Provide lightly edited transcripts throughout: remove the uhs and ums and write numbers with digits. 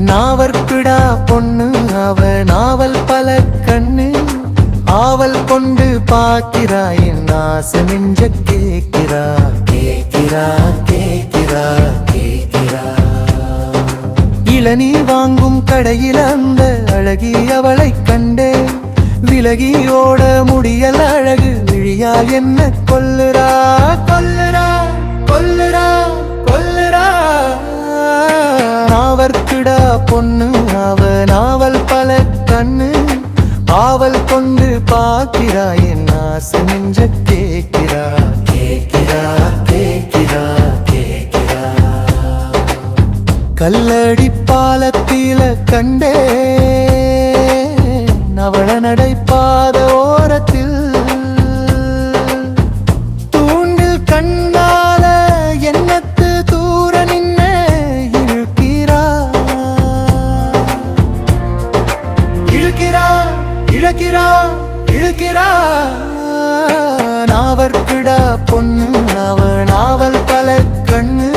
நாவற்பிடா பொண்ணு அவ நாவல் பல கண்ணு ஆவல் கொண்டு பார்க்கிறாய் என் ஆசை நெஞ்ச கேட்கிறா கேட்கிறா கேட்கிறா கேட்கிறா இளநீ வாங்கும் கடையில் அந்த அழகி அவளை கண்டே விலகி ஓட முடியல் அழகு விழியால் என்ன கொல்லுறா கொல்லுறா கொல்லுறா கொல்லுறா நாவற்கிடா பொண்ணு அவ நாவல் பல கண்ணு ஆவல் கொண்டு பார்க்கிறா என் ஆசை நெஞ்ச கேட்கிறா கேட்கிறா கேட்கிறா கேட்கிறா கல்லடி பாலத்தில கண்டே அவள நடைபாத ஓரத்தில் தூண்டில் கண்ணால என்னத்து தூர நின்ன இழுக்கிறா இழுக்கிறா இழுக்கிறா இழுக்கிறா நாவற்கிடா பொண்ணு அவ நாவல் பல கண்ணு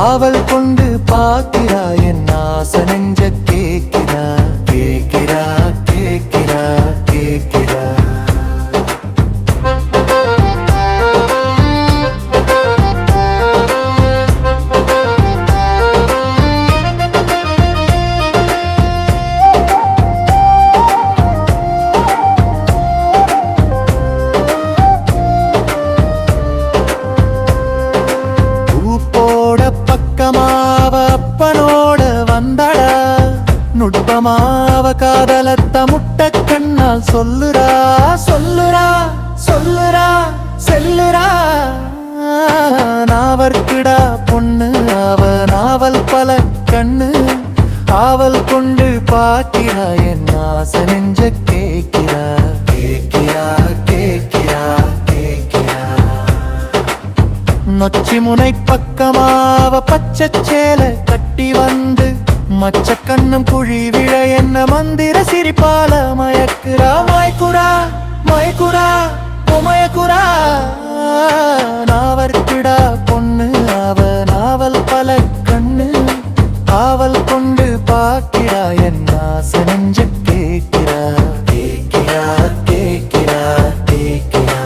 ஆவல் கொண்டு பார்க்கிறா என் ஆசை நெஞ்ச கேட்கிறா கேட்கிறா கேட்கிறா கேட்கிறா அப்பனோட வந்தடா நுட்பமாவ காதலத்த முட்ட கண்ணால் சொல்லுறா சொல்லுறா சொல்லுறா செல்லுறா நாவற்கிடா பொண்ணு அவ நாவல் பல கண்ணு ஆவல் கொண்டு பார்க்கிறா என் ஆசை நெஞ்ச கேட்கிறா கேட்கிறா கேட்கிறா கேட்கிறா நொச்சி முனை பக்கமாவ பச்சச்சேல கட்டி வந்து மச்ச கண்ணும் குழி விழ என்ன மந்திர சிரிப்பால மயக்குறா மயக்குறா மயக்குறா மயக்குறா நாவற்கிடா பொண்ணு அவ நாவல் பல கண்ணு ஆவல் கொண்டு பார்க்கிறா என் ஆசை நெஞ்ச கேட்கிறா கேட்கிறா கேட்கிறா கேட்கிறா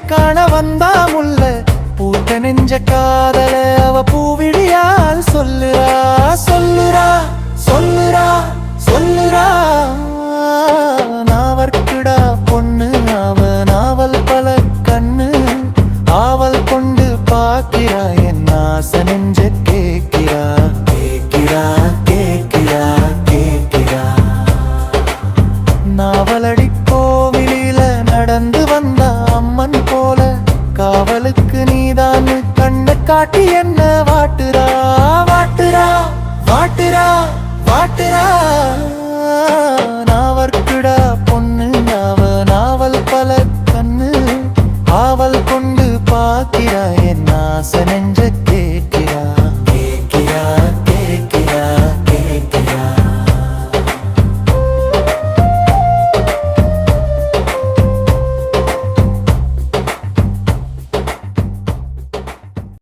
காண வந்தா முல்ல பூத்த நெஞ்ச காதல அவ பூவிடியால் சொல்லுறா சொல்லுறா சொல்லுறா சொல்லுறா நாவற்கிடா பொண்ணு அவ நாவல் பல கண்ணு ஆவல் கொண்டு பார்க்கிறா என் ஆசை நெஞ்ச கேட்கிறா கேட்கிறா கேட்கிறா கேட்கிறா நாவலடி கோவிலில நடந்து வந்தா அம்மன் போல காவலுக்கு நீதான் கண்ண காட்டி என்ன வாட்டுறா வாட்டுறா வாட்டுறா வாட்டுறா நாவற்கிடா பொண்ணு அவ நாவல் பல கண்ணு ஆவல் கொண்டு பார்க்கிறா என் ஆசை நெஞ்ச